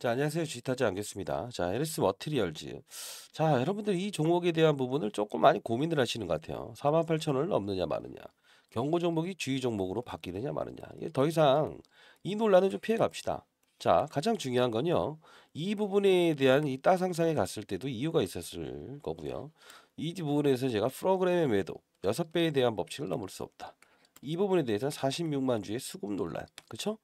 자, 안녕하세요. 지타지 않겠습니다. 자, LS 머티리얼즈. 자, 여러분들 이 종목에 대한 부분을 조금 많이 고민을 하시는 것 같아요. 48,000원을 넘느냐 마느냐. 경고 종목이 주의 종목으로 바뀌느냐 마느냐. 이게 더 이상 이 논란은 좀 피해 갑시다. 자, 가장 중요한 건요. 이 부분에 대한 이 따상상에 갔을 때도 이유가 있었을 거고요. 이 부분에서 제가 프로그램의 매도 6배에 대한 법칙을 넘을 수 없다. 이 부분에 대해서 46만 주의 수급 논란. 그쵸?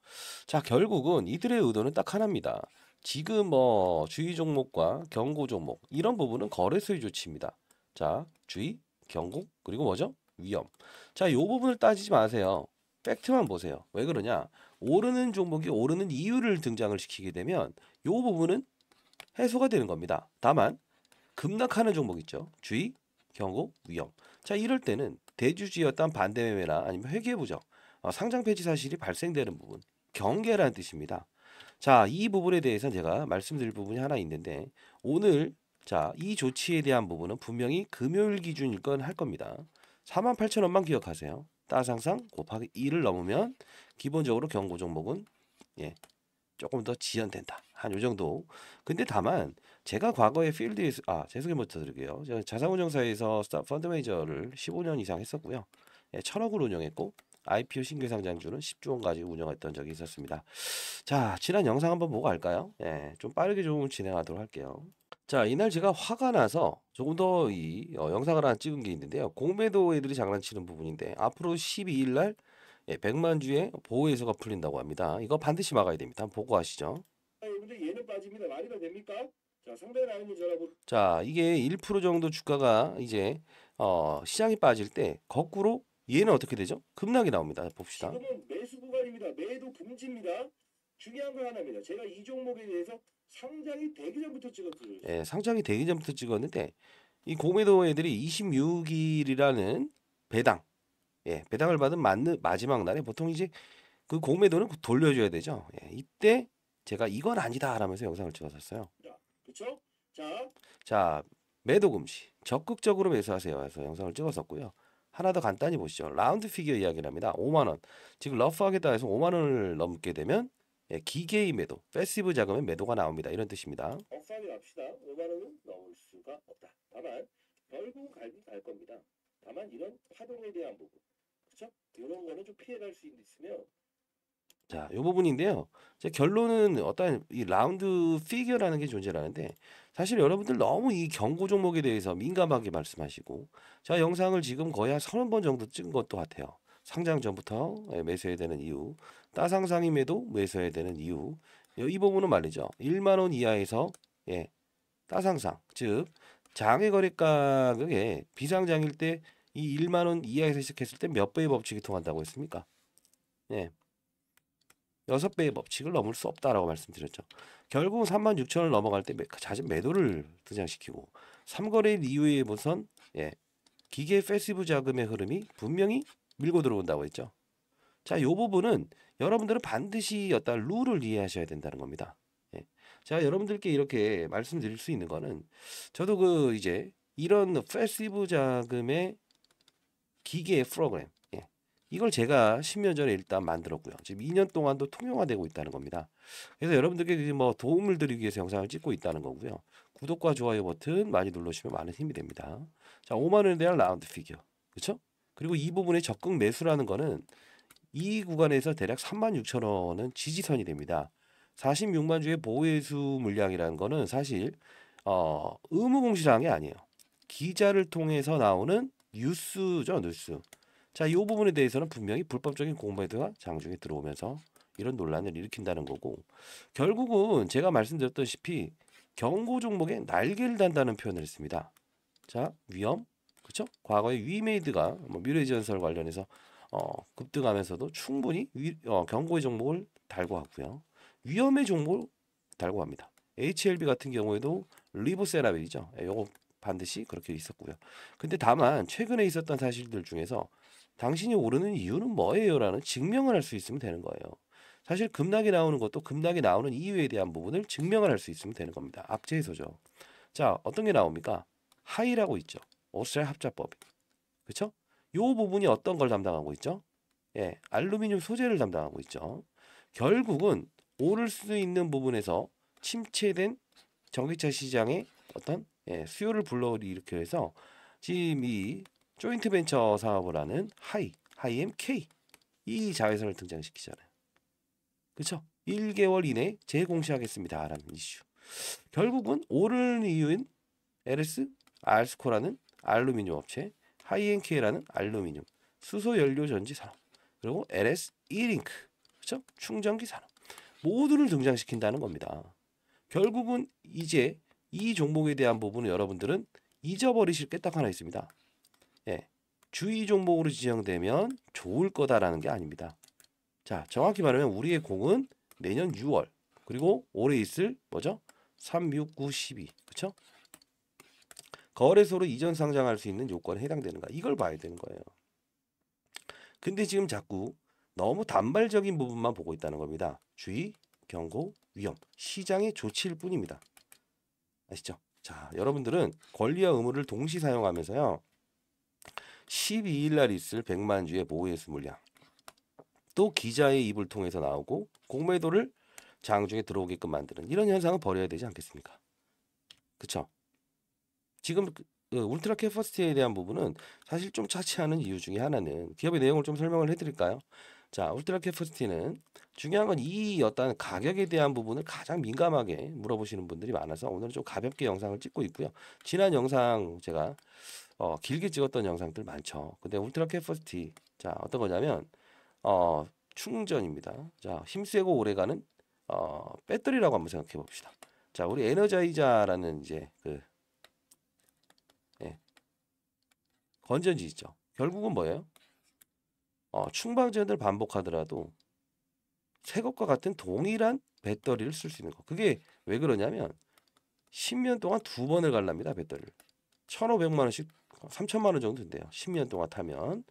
자, 결국은 이들의 의도는 딱 하나입니다. 지금 뭐 주의 종목과 경고 종목 이런 부분은 거래소의 조치입니다. 자, 주의, 경고 그리고 뭐죠? 위험. 자, 이 부분을 따지지 마세요. 팩트만 보세요. 왜 그러냐? 오르는 종목이 오르는 이유를 등장을 시키게 되면 이 부분은 해소가 되는 겁니다. 다만 급락하는 종목 있죠. 주의, 경고, 위험. 자, 이럴 때는 대주주였던 반대 매매나 아니면 회계 부정, 상장 폐지 사실이 발생되는 부분, 경계라는 뜻입니다. 자, 이 부분에 대해서 제가 말씀드릴 부분이 하나 있는데 오늘 자, 이 조치에 대한 부분은 분명히 금요일 기준일 건 할 겁니다. 48,000원만 기억하세요. 따상상 곱하기 2를 넘으면 기본적으로 경고 종목은 예, 조금 더 지연된다. 한 요 정도. 근데 다만 제가 과거에 필드에서 제 소개 먼저 드릴게요. 제가 자산운용사에서 펀드 매니저를 15년 이상 했었고요. 예, 1,000억을 운영했고 IPO 신규 상장주는 10조 원 가지고 운영했던 적이 있었습니다. 자, 지난 영상 한번 보고 갈까요? 예, 좀 빠르게 좀 진행하도록 할게요. 자, 이날 제가 화가 나서 조금 더 이 영상을 하나 찍은 게 있는데요. 공매도 애들이 장난치는 부분인데 앞으로 12일 날 100만 주의 보호 예소가 풀린다고 합니다. 이거 반드시 막아야 됩니다. 한번 보고 가시죠. 근데 얘는 빠집니다. 말이가 됩니까? 자, 상대 라인을 전화보. 자, 이게 1% 정도 주가가 이제 시장이 빠질 때 거꾸로 얘는 어떻게 되죠? 급락이 나옵니다. 봅시다. 지금은 매수 구간입니다. 매도 금지입니다. 중요한 거 하나입니다. 제가 이 종목에 대해서 상장이 되기 전부터 찍었어요. 예, 상장이 되기 전부터 찍었는데 이 공매도 애들이 26일이라는 배당, 배당을 받은 마지막 날에 보통 이제 그 공매도는 돌려줘야 되죠. 예, 이때 제가 이건 아니다 라면서 영상을 찍었었어요. 그렇죠? 자, 자, 매도 금지. 적극적으로 매수하세요. 해서 영상을 찍었었고요. 하나 더 간단히 보시죠. 라운드 피겨 이야기를 합니다. 5만 원. 지금 러프하게다 해서 5만 원을 넘게 되면 기계의 매도, 패시브 자금의 매도가 나옵니다. 이런 뜻입니다. 억상이 갑시다. 5만 원은 넣을 수가 없다. 다만 결국 갈긴 갈 겁니다. 다만 이런 파동에 대한 부분, 그렇죠? 이런 거는 좀 피해갈 수 있으면 자, 이 부분인데요. 제 결론은 어떤 이 라운드 피겨라는 게 존재하는데 사실 여러분들 너무 이 경고 종목에 대해서 민감하게 말씀하시고 자, 영상을 지금 거의 한 30번 정도 찍은 것도 같아요. 상장 전부터 매수해야 되는 이유, 따상상임에도 매수해야 되는 이유. 이 부분은 말이죠. 1만 원 이하에서 따상상, 즉 장외 거래 가격에 비상장일 때 이 1만 원 이하에서 시작했을 때 몇 배의 법칙이 통한다고 했습니까? 예. 6배의 법칙을 넘을 수 없다라고 말씀드렸죠. 결국 36,000원을 넘어갈 때 잦은 매도를 등장시키고 3거래일 이후에 보선 기계 패시브 자금의 흐름이 분명히 밀고 들어온다고 했죠. 자, 이 부분은 여러분들은 반드시 어떤 룰을 이해하셔야 된다는 겁니다. 예. 자, 여러분들께 이렇게 말씀드릴 수 있는 거는 저도 그 이제 이런 패시브 자금의 기계 프로그램 이걸 제가 10년 전에 일단 만들었고요. 지금 2년 동안도 통용화되고 있다는 겁니다. 그래서 여러분들께 뭐 도움을 드리기 위해서 영상을 찍고 있다는 거고요. 구독과 좋아요 버튼 많이 눌러주시면 많은 힘이 됩니다. 자, 5만 원에 대한 라운드 피겨. 그렇죠? 그리고 이 부분에 적극 매수라는 거는 이 구간에서 대략 36,000원은 지지선이 됩니다. 46만 주의 보호예수 물량이라는 거는 사실 의무 공시사항이 아니에요. 기자를 통해서 나오는 뉴스죠, 뉴스. 자, 이 부분에 대해서는 분명히 불법적인 공매도가 장중에 들어오면서 이런 논란을 일으킨다는 거고 결국은 제가 말씀드렸다시피 경고 종목에 날개를 단다는 표현을 했습니다. 자, 위험, 그렇죠? 과거에 위메이드가 뭐 미래지원설 관련해서 급등하면서도 충분히 경고의 종목을 달고 왔고요. 위험의 종목을 달고 합니다. HLB 같은 경우에도 리보세라벨이죠. 요거 반드시 그렇게 있었고요. 근데 다만 최근에 있었던 사실들 중에서 당신이 오르는 이유는 뭐예요? 라는 증명을 할 수 있으면 되는 거예요. 사실 급락이 나오는 것도 급락이 나오는 이유에 대한 부분을 증명을 할 수 있으면 되는 겁니다. 악재해소죠. 자, 어떤 게 나옵니까? 하이라고 있죠. 오스트리아 합자법이. 그렇죠? 요 부분이 어떤 걸 담당하고 있죠? 알루미늄 소재를 담당하고 있죠. 결국은 오를 수 있는 부분에서 침체된 전기차 시장의 어떤 수요를 불러일으켜서 지금 이 조인트 벤처 사업을 하는 하이엠K 이 자회사를 등장시키잖아요. 그렇죠? 1개월 이내 재공시하겠습니다라는 이슈. 결국은 오르는 이유인 LS 알스코라는 알루미늄 업체, 하이엔케이라는 알루미늄, 수소 연료 전지 산업, 그리고 LS 이링크, 그렇죠? 충전기 산업 모두를 등장시킨다는 겁니다. 결국은 이제 이 종목에 대한 부분은 여러분들은 잊어버리실 게 딱 하나 있습니다. 예, 주의 종목으로 지정되면 좋을 거다라는 게 아닙니다. 자, 정확히 말하면 우리의 공은 내년 6월 그리고 올해 있을 뭐죠? 3, 6, 9, 12 그렇죠? 거래소로 이전 상장할 수 있는 요건에 해당되는가 이걸 봐야 되는 거예요. 근데 지금 자꾸 너무 단발적인 부분만 보고 있다는 겁니다. 주의, 경고, 위험, 시장의 조치일 뿐입니다. 아시죠? 자, 여러분들은 권리와 의무를 동시 사용하면서요. 12일 날 있을 100만 주의 보호예수 물량 또 기자의 입을 통해서 나오고 공매도를 장중에 들어오게끔 만드는 이런 현상은 버려야 되지 않겠습니까? 그쵸? 지금 울트라 캐퍼시티에 대한 부분은 사실 좀 차치하는 이유 중에 하나는 기업의 내용을 좀 설명을 해드릴까요? 자, 울트라 캐퍼시티는 중요한 건 이 어떤 가격에 대한 부분을 가장 민감하게 물어보시는 분들이 많아서 오늘은 좀 가볍게 영상을 찍고 있고요. 지난 영상 제가 길게 찍었던 영상들 많죠. 근데 울트라 캐퍼시티 자 어떤 거냐면 충전입니다. 자, 힘세고 오래가는 배터리라고 한번 생각해 봅시다. 자, 우리 에너자이자라는 이제 건전지 있죠. 결국은 뭐예요? 충방전을 반복하더라도 새 것과 같은 동일한 배터리를 쓸 수 있는 거. 그게 왜 그러냐면 10년 동안 두 번을 갈랍니다. 배터리를. 1,500만 원씩 3천만 원 정도 된대요. 10년 동안 타면.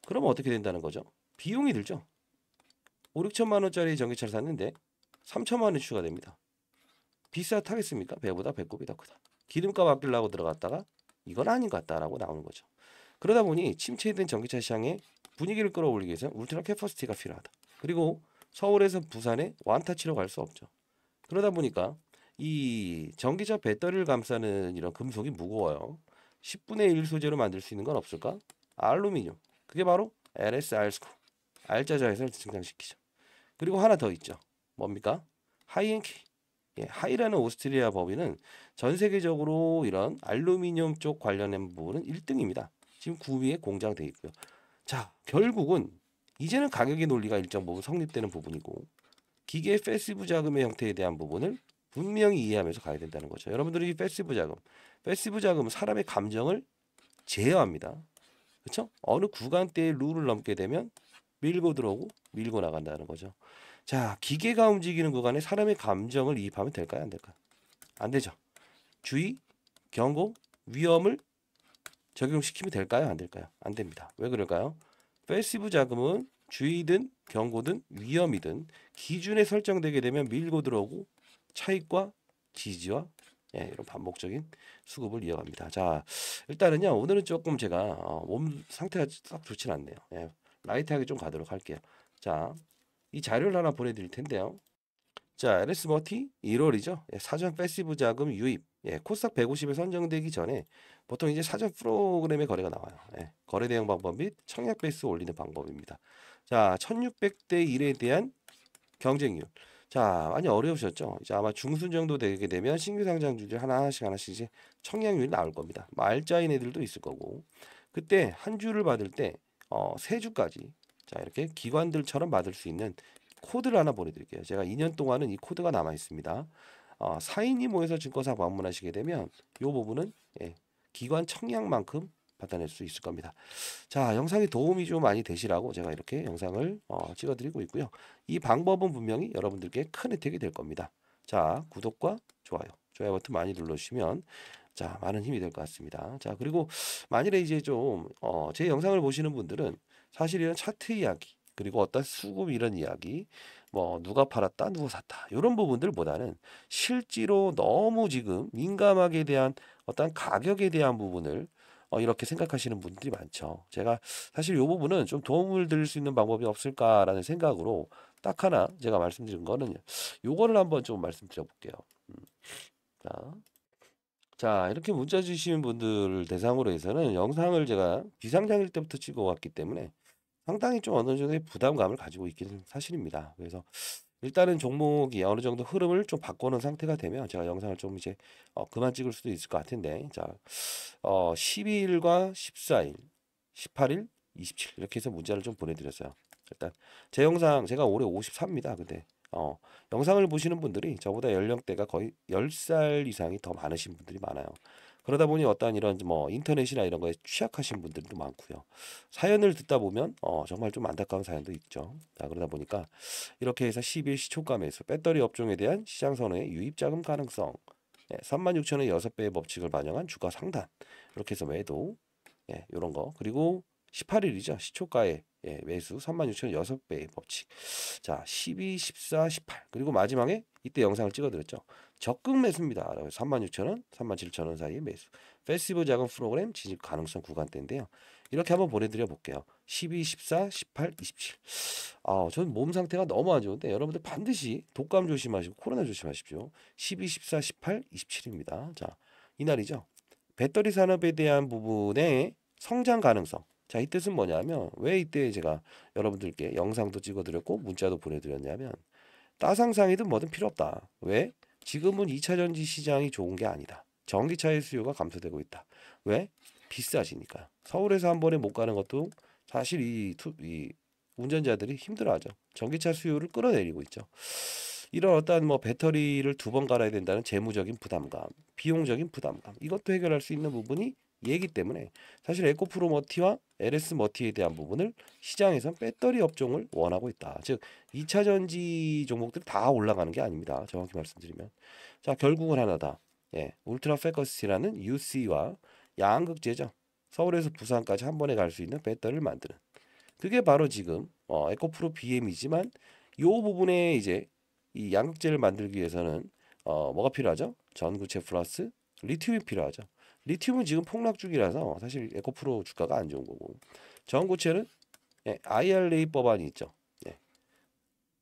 그러면 어떻게 된다는 거죠? 비용이 들죠. 5, 6천만 원짜리 전기차를 샀는데 3천만 원이 추가됩니다. 비싸 타겠습니까? 배보다 배꼽이 더 크다. 기름값 아끼려고 들어갔다가 이건 아닌 것 같다라고 나오는 거죠. 그러다 보니 침체된 전기차 시장의 분위기를 끌어올리기 위해서 울트라 캐퍼시티가 필요하다. 그리고 서울에서 부산에 완타치로 갈 수 없죠. 그러다 보니까 이 전기차 배터리를 감싸는 이런 금속이 무거워요. 10분의 1 소재로 만들 수 있는 건 없을까? 알루미늄. 그게 바로 LS 알스코. 알자자에서 등장시키죠. 그리고 하나 더 있죠. 뭡니까? 하이엔케이. 하이라는 오스트리아 법인은 전 세계적으로 이런 알루미늄 쪽 관련된 부분은 1등입니다. 지금 구미에 공장돼 있고요. 자, 결국은 이제는 가격의 논리가 일정 부분 성립되는 부분이고 기계 패시브 자금의 형태에 대한 부분을 분명히 이해하면서 가야 된다는 거죠. 여러분들이 패시브 자금은 사람의 감정을 제어합니다. 그렇죠? 어느 구간대의 룰을 넘게 되면 밀고 들어오고 밀고 나간다는 거죠. 자, 기계가 움직이는 구간에 사람의 감정을 이입하면 될까요? 안 될까요? 안 되죠. 주의, 경고, 위험을 적용시키면 될까요? 안 될까요? 안 됩니다. 왜 그럴까요? 패시브 자금은 주의든 경고든 위험이든 기준에 설정되게 되면 밀고 들어오고 차익과 지지와 이런 반복적인 수급을 이어갑니다. 자, 일단은요 오늘은 조금 제가 몸 상태가 썩 좋진 않네요. 라이트하게 좀 가도록 할게요. 자, 이 자료를 하나 보내드릴 텐데요. 자, LS 머티 1월이죠. 사전 패시브 자금 유입. 코스닥 150에 선정되기 전에 보통 이제 사전 프로그램의 거래가 나와요. 거래 대응 방법 및 청약 베이스 올리는 방법입니다. 자, 1600대 1에 대한 경쟁률. 자, 많이 어려우셨죠? 이제 아마 중순 정도 되게 되면 신규 상장주들 하나씩 이제 청약률이 나올 겁니다. 말자인 애들도 있을 거고. 그때 한 주를 받을 때 세 주까지 자, 이렇게 기관들처럼 받을 수 있는 코드를 하나 보내드릴게요. 제가 2년 동안은 이 코드가 남아 있습니다. 4인이 모여서 증권사 방문하시게 되면 이 부분은 기관 청약만큼 받아낼 수 있을 겁니다. 자, 영상이 도움이 좀 많이 되시라고 제가 이렇게 영상을 찍어드리고 있고요. 이 방법은 분명히 여러분들께 큰 혜택이 될 겁니다. 자, 구독과 좋아요 버튼 많이 눌러주시면 자, 많은 힘이 될 것 같습니다. 자, 그리고 만일에 이제 좀 제 영상을 보시는 분들은 사실 이런 차트 이야기 그리고 어떤 수급 이런 이야기 뭐 누가 팔았다 누가 샀다 이런 부분들보다는 실제로 너무 지금 민감하게 대한 어떤 가격에 대한 부분을 이렇게 생각하시는 분들이 많죠. 제가 사실 이 부분은 좀 도움을 드릴 수 있는 방법이 없을까라는 생각으로 딱 하나 제가 말씀드린 거는 요거를 한번 좀 말씀드려 볼게요. 자, 자, 이렇게 문자 주시는 분들을 대상으로 해서는 영상을 제가 비상장일 때부터 찍어 왔기 때문에 상당히 좀 어느 정도의 부담감을 가지고 있기는 사실입니다. 그래서 일단은 종목이 어느 정도 흐름을 좀 바꿔놓은 상태가 되면 제가 영상을 좀 이제 그만 찍을 수도 있을 것 같은데, 자, 12일과 14일, 18일, 27 이렇게 해서 문자를 좀 보내드렸어요. 일단 제 영상 제가 올해 53입니다. 근데 영상을 보시는 분들이 저보다 연령대가 거의 10살 이상이 더 많으신 분들이 많아요. 그러다 보니 어떤 이런 뭐 인터넷이나 이런 거에 취약하신 분들도 많고요. 사연을 듣다 보면 정말 좀 안타까운 사연도 있죠. 자, 그러다 보니까 이렇게 해서 10일 시초가 매수, 배터리 업종에 대한 시장 선호의 유입 자금 가능성, 36,000의 6배의 법칙을 반영한 주가 상단, 이렇게 해서 매도, 이런 거. 그리고 18일이죠. 시초가의 매수 36,000의 6배의 법칙. 자, 12, 14, 18. 그리고 마지막에 이때 영상을 찍어드렸죠. 적극 매수입니다. 36,000원, 37,000원 사이의 매수. 패시브 자금 프로그램 진입 가능성 구간대인데요. 이렇게 한번 보내드려 볼게요. 12, 14, 18, 27. 저는 몸 상태가 너무 안 좋은데 여러분들 반드시 독감 조심하시고 코로나 조심하십시오. 12, 14, 18, 27입니다. 자, 이날이죠. 배터리 산업에 대한 부분의 성장 가능성. 자, 이 뜻은 뭐냐면 왜 이때 제가 여러분들께 영상도 찍어드렸고 문자도 보내드렸냐면 따상상이든 뭐든 필요 없다. 왜? 지금은 2차 전지 시장이 좋은 게 아니다. 전기차의 수요가 감소되고 있다. 왜? 비싸지니까. 서울에서 한 번에 못 가는 것도 사실 이 운전자들이 힘들어하죠. 전기차 수요를 끌어내리고 있죠. 이런 어떤 뭐 배터리를 2번 갈아야 된다는 재무적인 부담감, 비용적인 부담감, 이것도 해결할 수 있는 부분이 얘기 때문에 사실 에코프로 머티와 LS 머티에 대한 부분을 시장에선 배터리 업종을 원하고 있다. 즉 2차 전지 종목들이 다 올라가는 게 아닙니다. 정확히 말씀드리면. 자, 결국은 하나다. 울트라 패커시티라는 UC와 양극재죠. 서울에서 부산까지 한 번에 갈 수 있는 배터리를 만드는. 그게 바로 지금 에코프로 BM이지만 요 부분에 이제 이 양극재를 만들기 위해서는 뭐가 필요하죠? 전구체 플러스 리튬이 필요하죠. 리튬은 지금 폭락 중이라서 사실 에코프로 주가가 안 좋은 거고, 전구체는 IRA 법안이 있죠.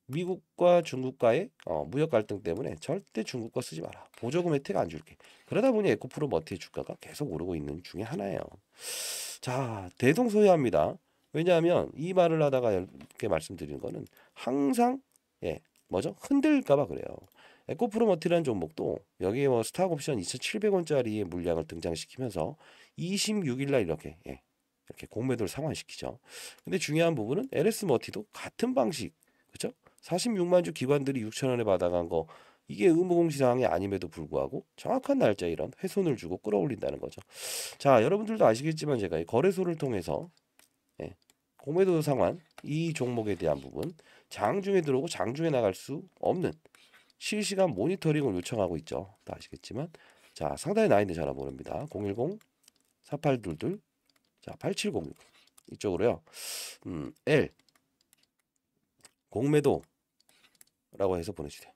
미국과 중국과의 무역 갈등 때문에 절대 중국 거 쓰지 마라. 보조금 혜택 안 줄게. 그러다 보니 에코프로 머티의 주가가 계속 오르고 있는 중에 하나예요. 자, 대동소이합니다. 왜냐하면 이 말을 하다가 이렇게 말씀드리는 거는 항상 뭐죠? 흔들릴까봐 그래요. 에코프로 머티라는 종목도 여기에 뭐 스탁 옵션 2,700원짜리의 물량을 등장시키면서 26일 날 이렇게 이렇게 공매도를 상환시키죠. 근데 중요한 부분은 LS 머티도 같은 방식, 그렇죠? 46만 주 기관들이 6,000원에 받아간 거, 이게 의무공시사항이 아님에도 불구하고 정확한 날짜 이런 훼손을 주고 끌어올린다는 거죠. 자, 여러분들도 아시겠지만 제가 이 거래소를 통해서 공매도 상환 이 종목에 대한 부분 장중에 들어오고 장중에 나갈 수 없는 실시간 모니터링을 요청하고 있죠. 다 아시겠지만, 자, 상단에 나와 있는 전화번호입니다. 010-4822 8706 이쪽으로요. L 공매도라고 해서 보내주세요.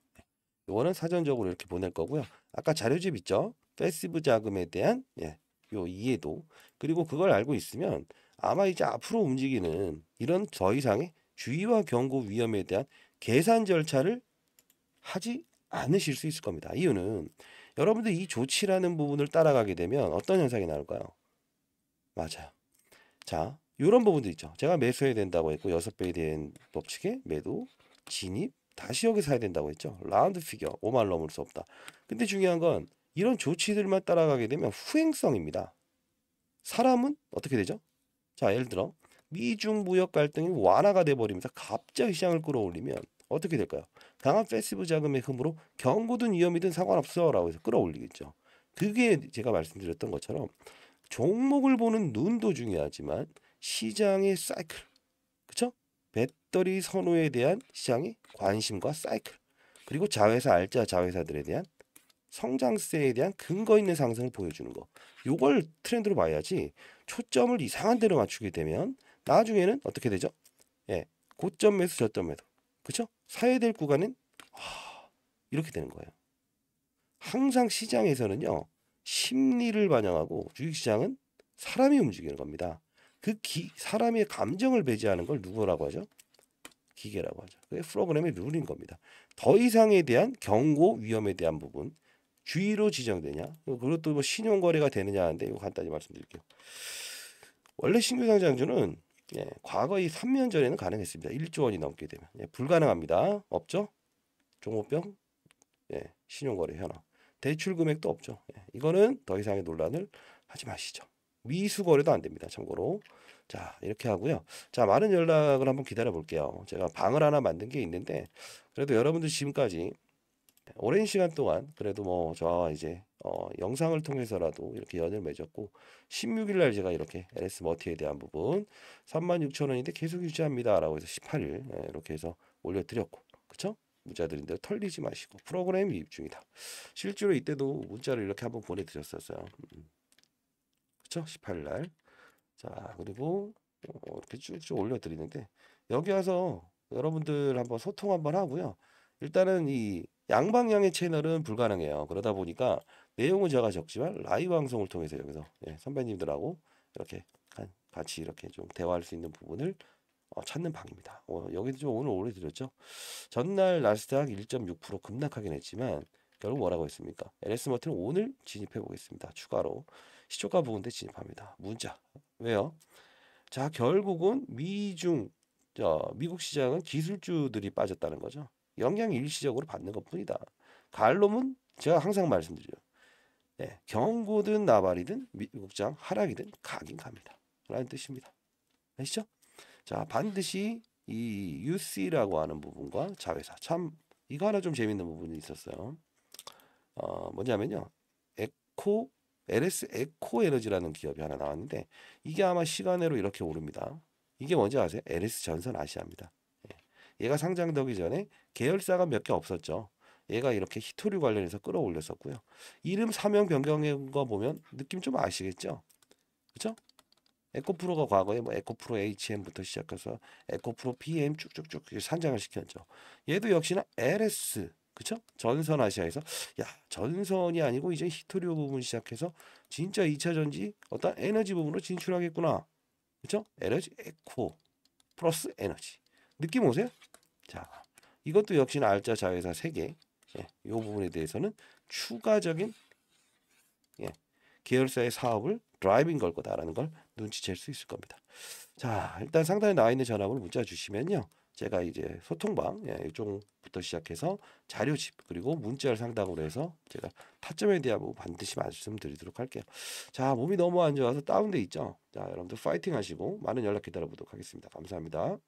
이거는 사전적으로 이렇게 보낼 거고요. 아까 자료집 있죠? 패시브 자금에 대한 요 이해도, 그리고 그걸 알고 있으면 아마 이제 앞으로 움직이는 이런 더 이상의 주의와 경고 위험에 대한 계산 절차를 하지 않으실 수 있을 겁니다. 이유는 여러분들 이 조치라는 부분을 따라가게 되면 어떤 현상이 나올까요? 맞아요. 자, 이런 부분도 있죠. 제가 매수해야 된다고 했고 6배에 대한 법칙에 매도, 진입, 다시 여기 사야 된다고 했죠. 라운드 피겨 5만 넘을 수 없다. 근데 중요한 건 이런 조치들만 따라가게 되면 후행성입니다. 사람은 어떻게 되죠? 자, 예를 들어 미중 무역 갈등이 완화가 돼버리면서 갑자기 시장을 끌어올리면 어떻게 될까요? 강한 패시브 자금의 힘으로 경고든 위험이든 상관없어 라고 해서 끌어올리겠죠. 그게 제가 말씀드렸던 것처럼 종목을 보는 눈도 중요하지만 시장의 사이클, 그쵸? 배터리 선호에 대한 시장의 관심과 사이클, 그리고 자회사 알짜 자회사들에 대한 성장세에 대한 근거 있는 상승을 보여주는 거, 요걸 트렌드로 봐야지 초점을 이상한 데로 맞추게 되면 나중에는 어떻게 되죠? 고점 매수 저점 매도, 그쵸? 사야 될 구간은 이렇게 되는 거예요. 항상 시장에서는요, 심리를 반영하고 주식시장은 사람이 움직이는 겁니다. 사람의 감정을 배제하는 걸 누구라고 하죠? 기계라고 하죠. 그게 프로그램의 룰인 겁니다. 더 이상에 대한 경고 위험에 대한 부분 주의로 지정되냐 그것도 뭐 신용거래가 되느냐 하는데 이거 간단히 말씀드릴게요. 원래 신규 상장주는 과거 이 3년 전에는 가능했습니다. 1조 원이 넘게 되면 불가능합니다. 없죠? 종목병 신용거래 현황 대출 금액도 없죠. 이거는 더 이상의 논란을 하지 마시죠. 미수 거래도 안 됩니다. 참고로 자 이렇게 하고요. 자 많은 연락을 한번 기다려 볼게요. 제가 방을 하나 만든 게 있는데 그래도 여러분들 지금까지 오랜 시간 동안 그래도 뭐 저와 이제 영상을 통해서라도 이렇게 연을 맺었고 16일 날 제가 이렇게 LS 머티에 대한 부분 36,000원인데 계속 유지합니다라고 해서 18일 이렇게 해서 올려드렸고 그쵸? 문자드린 대로 털리지 마시고 프로그램 이입 중이다. 실제로 이때도 문자를 이렇게 한번 보내드렸었어요. 그쵸? 18일 날. 자 그리고 이렇게 쭉쭉 올려드리는데 여기 와서 여러분들 한번 소통 한번 하고요. 일단은 이 양방향의 채널은 불가능해요. 그러다 보니까 내용은 제가 적지만 라이브 방송을 통해서 여기서 선배님들하고 이렇게 같이 이렇게 좀 대화할 수 있는 부분을 찾는 방입니다. 여기도 좀 오늘 올려드렸죠. 전날 나스닥 1.6% 급락하긴 했지만 결국 뭐라고 했습니까? LS 머티는 오늘 진입해 보겠습니다. 추가로 시초가 부근대 진입합니다. 문자 왜요? 자 결국은 미국 시장은 기술주들이 빠졌다는 거죠. 영향 일시적으로 받는 것뿐이다. 갈놈은 제가 항상 말씀드려요. 경고든 나발이든 미국장 하락이든 가긴 갑니다. 라는 뜻입니다. 아시죠? 자 반드시 이 UC라고 하는 부분과 자회사 참 이거 하나 좀 재밌는 부분이 있었어요. 뭐냐면요. LS 에코 에너지라는 기업이 하나 나왔는데 이게 아마 시간으로 이렇게 오릅니다. 이게 뭔지 아세요? LS 전선 아시아입니다. 얘가 상장되기 전에 계열사가 몇 개 없었죠. 얘가 이렇게 히토류 관련해서 끌어올렸었고요. 이름 사명 변경한 거 보면 느낌 좀 아시겠죠? 그렇죠? 에코프로가 과거에 뭐 에코프로 HM부터 시작해서 에코프로 PM 쭉쭉쭉 산장을 시켰죠. 얘도 역시나 LS 그쵸? 전선 아시아에서 야 전선이 아니고 이제 히토류 부분 시작해서 진짜 2차 전지 어떤 에너지 부분으로 진출하겠구나. 그쵸? 에너지 에코 플러스 에너지 느낌 오세요? 자 이것도 역시나 알짜 자회사 3개 이 부분에 대해서는 추가적인 계열사의 사업을 드라이빙 걸 거다라는 걸 눈치챌 수 있을 겁니다. 자 일단 상단에 나와 있는 전화번호 문자 주시면요. 제가 이제 소통방 이쪽부터 시작해서 자료집 그리고 문자를 상담으로 해서 제가 타점에 대한 부분 반드시 말씀드리도록 할게요. 자 몸이 너무 안 좋아서 다운돼 있죠. 자 여러분들 파이팅 하시고 많은 연락 기다려 보도록 하겠습니다. 감사합니다.